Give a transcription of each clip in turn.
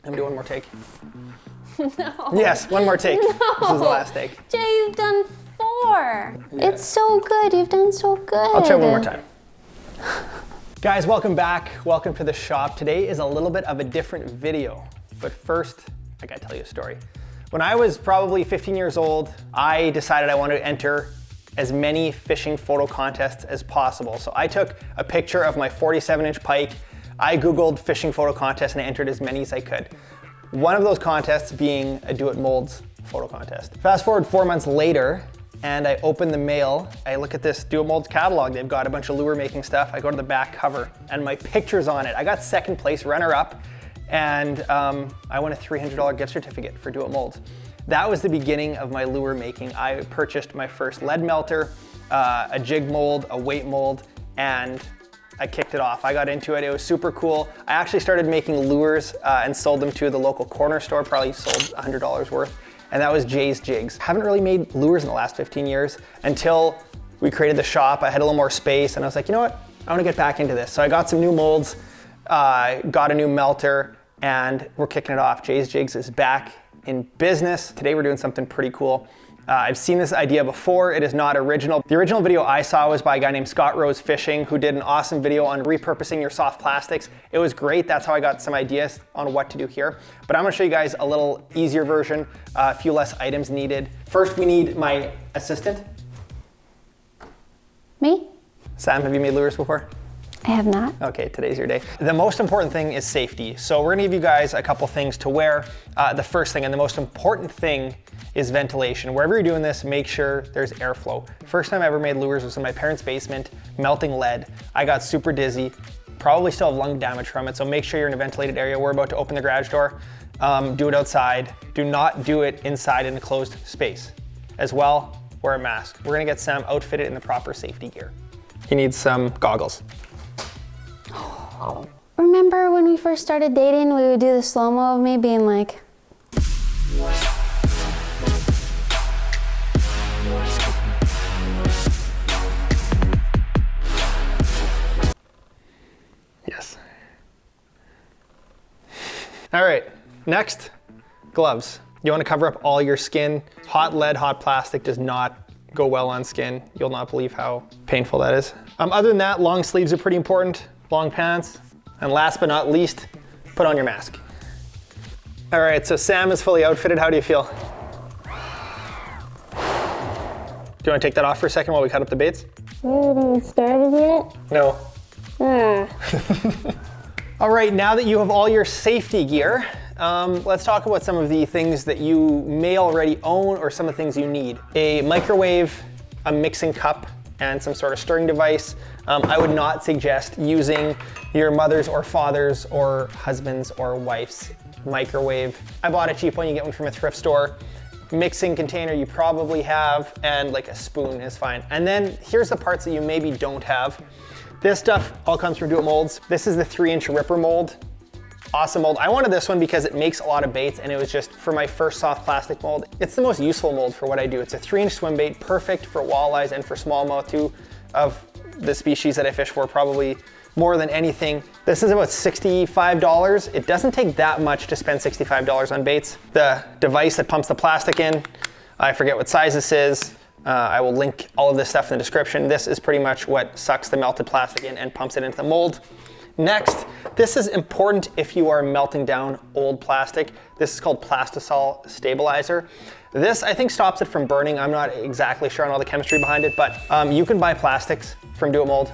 I'm doing one more take. No. Yes, one more take. No. This is the last take. Jay, you've done 4. Yeah. It's so good. You've done so good. I'll try one more time. Guys, welcome back. Welcome to the shop. Today is a little bit of a different video, but first, I gotta tell you a story. When I was probably 15 years old, I decided I wanted to enter as many fishing photo contests as possible. So I took a picture of my 47-inch pike. I Googled fishing photo contest and I entered as many as I could. One of those contests being a Do It Molds photo contest. Fast forward 4 months later, and I open the mail. I look at this Do It Molds catalog. They've got a bunch of lure making stuff. I go to the back cover and my picture's on it. I got second place, runner up, and I won a $300 gift certificate for Do It Molds. That was the beginning of my lure making. I purchased my first lead melter, a jig mold, a weight mold, and I kicked it off. I got into it. It was super cool. I actually started making lures and sold them to the local corner store, probably sold $100 worth. And that was Jay's Jigs. Haven't really made lures in the last 15 years until we created the shop. I had a little more space and I was like, you know what? I want to get back into this. So I got some new molds, got a new melter, and we're kicking it off. Jay's Jigs is back in business. Today we're doing something pretty cool. I've seen this idea before. It is not original. The original video I saw was by a guy named Scott Rose Fishing, who did an awesome video on repurposing your soft plastics. It was great. That's how I got some ideas on what to do here. But I'm gonna show you guys a little easier version, a few less items needed. First, we need my assistant. Me? Sam, have you made lures before? I have not. Okay, today's your day. The most important thing is safety. So we're gonna give you guys a couple things to wear. The first thing and the most important thing is ventilation. Wherever you're doing this, make sure there's airflow. First time I ever made lures was in my parents' basement, melting lead. I got super dizzy, probably still have lung damage from it, so make sure you're in a ventilated area. We're about to open the garage door. Do it outside. Do not do it inside in a closed space. As well, wear a mask. We're gonna get Sam outfitted in the proper safety gear. He needs some goggles. Remember when we first started dating, we would do the slow-mo of me being like, yes. All right, next, gloves. You want to cover up all your skin. Hot lead, hot plastic does not go well on skin. You'll not believe how painful that is. Other than that, long sleeves are pretty important, long pants, and last but not least, put on your mask. All right, so Sam is fully outfitted. How do you feel? Do you want to take that off for a second while we cut up the baits? we haven't even started yet? No. All right, now that you have all your safety gear, let's talk about some of the things that you may already own or some of the things you need. A microwave, a mixing cup, and some sort of stirring device. I would not suggest using your mother's or father's or husband's or wife's microwave. I bought a cheap one, you get one from a thrift store. Mixing container you probably have, and like a spoon is fine. And then here's the parts that you maybe don't have. This stuff all comes from Do It Molds. This is the 3-inch Ripper mold. Awesome mold. I wanted this one because it makes a lot of baits and it was just for my first soft plastic mold. It's the most useful mold for what I do. It's a 3-inch swim bait, perfect for walleyes and for smallmouth too, of the species that I fish for, probably more than anything. This is about $65. It doesn't take that much to spend $65 on baits. The device that pumps the plastic in, I forget what size this is. I will link all of this stuff in the description. This is pretty much what sucks the melted plastic in and pumps it into the mold. Next, this is important if you are melting down old plastic. This is called Plastisol Stabilizer. This, I think, stops it from burning. I'm not exactly sure on all the chemistry behind it, but you can buy plastics from Do It Mold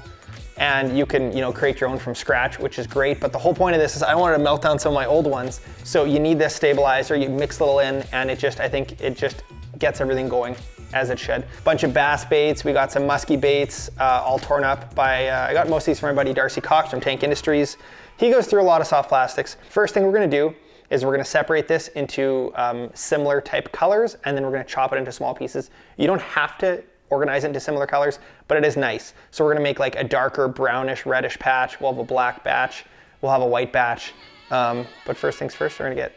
and you can, create your own from scratch, which is great. But the whole point of this is I wanted to melt down some of my old ones. So you need this stabilizer, you mix a little in, and I think it just gets everything going as it should. Bunch of bass baits. We got some musky baits, all torn up by, I got most of these from my buddy Darcy Cox from Tank Industries. He goes through a lot of soft plastics. First thing we're gonna do is we're gonna separate this into similar type colors, and then we're gonna chop it into small pieces. You don't have to organize it into similar colors, but it is nice. So we're gonna make like a darker brownish, reddish patch. We'll have a black batch. We'll have a white batch. But first things first, we're gonna get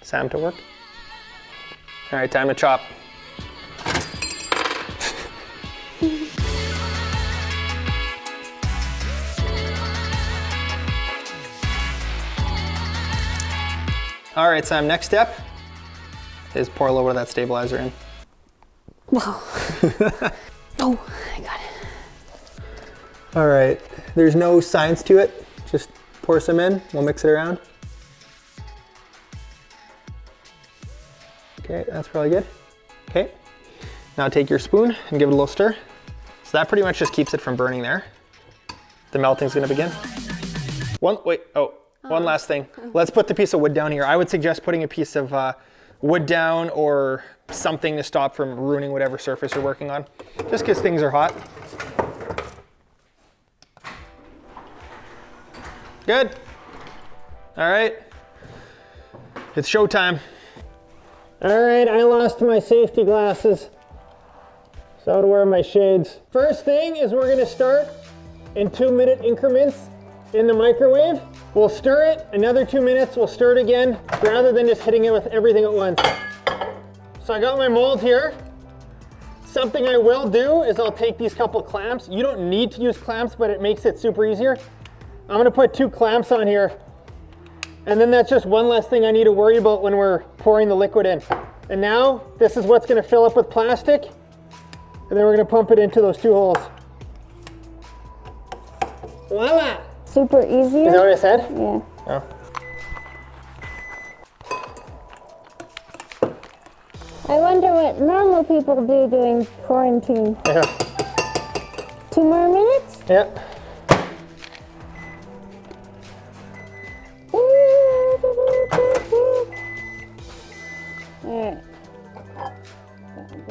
Sam to work. All right, time to chop. All right, Sam, next step is pour a little bit of that stabilizer in. Wow. Oh, I got it. All right, there's no science to it. Just pour some in, we'll mix it around. Okay, that's probably good. Okay, now take your spoon and give it a little stir. So that pretty much just keeps it from burning there. The melting's gonna begin. One last thing. Let's put the piece of wood down here. I would suggest putting a piece of wood down or something to stop from ruining whatever surface you're working on, just because things are hot. Good. All right, it's showtime. All right, I lost my safety glasses, so I would wear my shades. First thing is we're gonna start in 2-minute increments in the microwave. We'll stir it, another 2 minutes, we'll stir it again, rather than just hitting it with everything at once. So I got my mold here. Something I will do is I'll take these couple clamps. You don't need to use clamps, but it makes it super easier. I'm gonna put 2 clamps on here. And then that's just one less thing I need to worry about when we're pouring the liquid in. And now, this is what's gonna fill up with plastic. And then we're gonna pump it into those 2 holes. Voila! Super easy. Is that what I said? Yeah. Oh. I wonder what normal people do during quarantine. Yeah. 2 more minutes? Yep.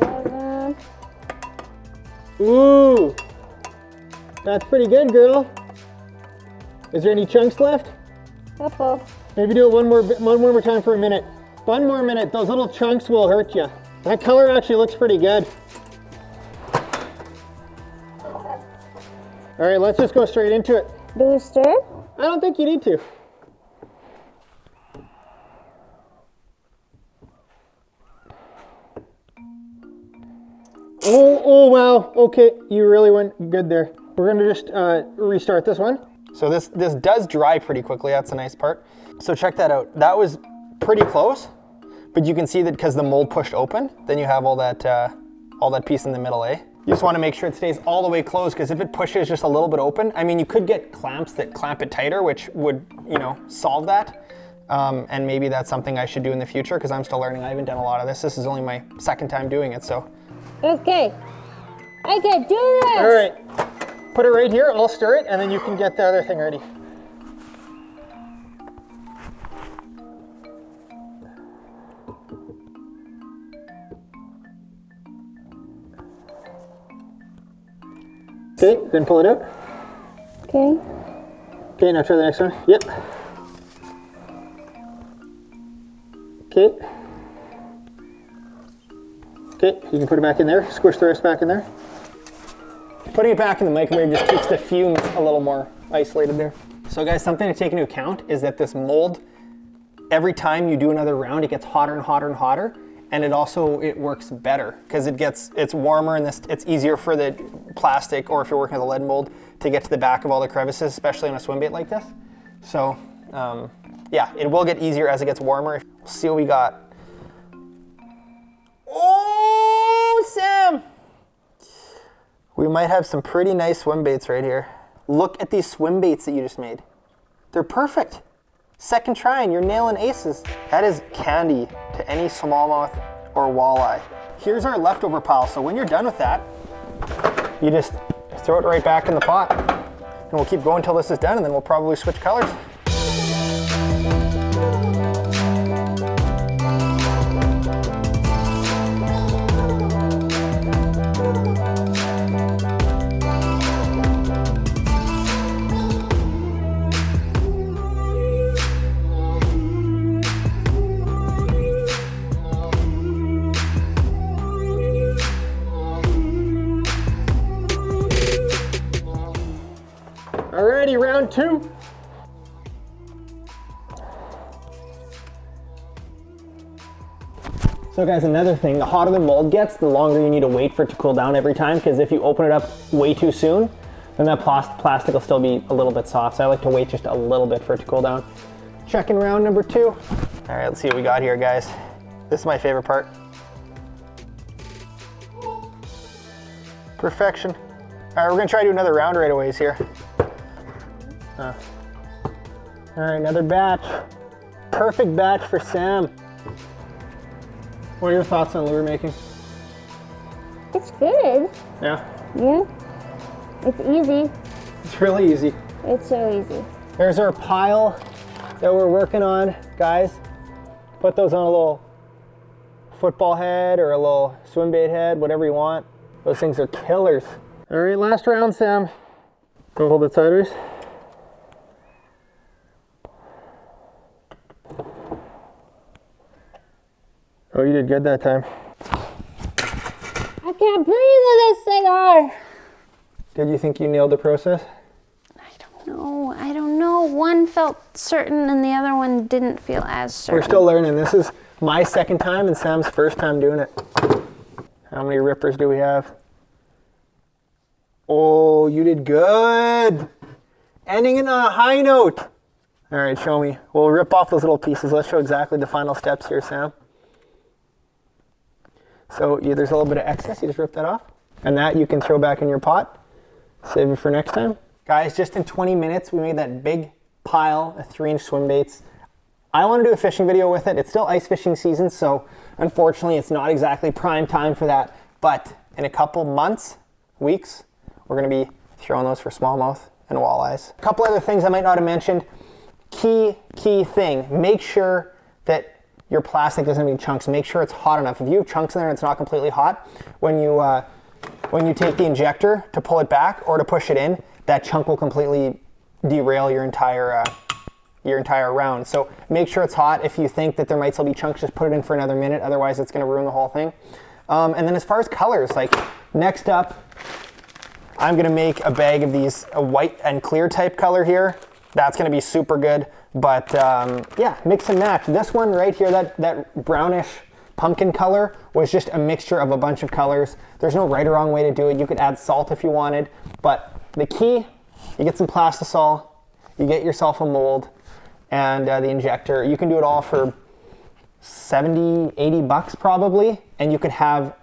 Alright. Ooh! That's pretty good, girl. Is there any chunks left? Couple. Maybe do it one more time for a minute. 1 more minute, those little chunks will hurt you. That color actually looks pretty good. All right, let's just go straight into it. Do we stir? I don't think you need to. Oh wow, okay, you really went good there. We're gonna just restart this one. So this does dry pretty quickly, that's the nice part. So check that out. That was pretty close, but you can see that because the mold pushed open, then you have all that piece in the middle, eh? You just wanna make sure it stays all the way closed, because if it pushes just a little bit open, I mean, you could get clamps that clamp it tighter, which would, solve that. And maybe that's something I should do in the future, because I'm still learning. I haven't done a lot of this. This is only my 2nd time doing it, so. Okay. I can do this! All right. Put it right here, I'll stir it, and then you can get the other thing ready. Okay, then pull it out. Okay. Okay, now try the next one. Yep. Okay. Okay, you can put it back in there. Squish the rest back in there. Putting it back in the microwave just keeps the fumes a little more isolated there. So guys, something to take into account is that this mold, every time you do another round, it gets hotter and hotter and hotter. And it works better because it's warmer, and it's easier for the plastic, or if you're working with a lead mold, to get to the back of all the crevices, especially on a swim bait like this. So yeah, it will get easier as it gets warmer. Let's see what we got. Oh, Sam! We might have some pretty nice swim baits right here. Look at these swim baits that you just made. They're perfect. 2nd try and you're nailing aces. That is candy to any smallmouth or walleye. Here's our leftover pile. So when you're done with that, you just throw it right back in the pot. And we'll keep going until this is done, and then we'll probably switch colors. Alrighty, round 2. So guys, another thing, the hotter the mold gets, the longer you need to wait for it to cool down every time, because if you open it up way too soon, then that plastic will still be a little bit soft. So I like to wait just a little bit for it to cool down. Checking round number 2. All right, let's see what we got here, guys. This is my favorite part. Perfection. All right, we're gonna try to do another round right away here. All right, another batch. Perfect batch for Sam. What are your thoughts on lure making? It's good. Yeah? Yeah. It's easy. It's really easy. It's so easy. There's our pile that we're working on, guys. Put those on a little football head or a little swim bait head, whatever you want. Those things are killers. All right, last round, Sam. Go hold it sideways. Oh, you did good that time. I can't breathe in this cigar. Did you think you nailed the process? I don't know. One felt certain and the other one didn't feel as certain. We're still learning. This is my second time and Sam's first time doing it. How many rippers do we have? Oh, you did good. Ending on a high note. All right, show me. We'll rip off those little pieces. Let's show exactly the final steps here, Sam. So there's a little bit of excess. You just rip that off. And that you can throw back in your pot. Save it for next time. Guys, just in 20 minutes, we made that big pile of 3-inch swim baits. I want to do a fishing video with it. It's still ice fishing season, so unfortunately it's not exactly prime time for that. But in a couple months, weeks, we're going to be throwing those for smallmouth and walleyes. A couple other things I might not have mentioned. Key thing, make sure that your plastic doesn't have any chunks. Make sure it's hot enough. If you have chunks in there and it's not completely hot, when you take the injector to pull it back or to push it in, that chunk will completely derail your entire round. So make sure it's hot. If you think that there might still be chunks, just put it in for another minute. Otherwise, it's going to ruin the whole thing. And then as far as colors, like next up, I'm going to make a bag of these, a white and clear type color here. That's going to be super good. But yeah, mix and match. This one right here, that brownish pumpkin color was just a mixture of a bunch of colors. There's no right or wrong way to do it. You could add salt if you wanted, but the key, you get some plastisol, you get yourself a mold, and the injector. You can do it all for 70, 80 bucks probably, and you could have,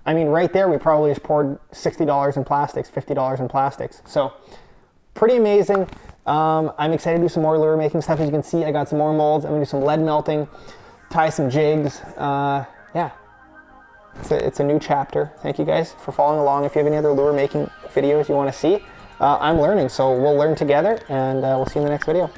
I mean, right there we probably just poured $60 in plastics, $50 in plastics. So pretty amazing. I'm excited to do some more lure making stuff. As you can see, I got some more molds. I'm gonna do some lead melting, tie some jigs. Yeah, it's a new chapter. Thank you guys for following along. If you have any other lure making videos you want to see, I'm learning, so we'll learn together, and we'll see you in the next video.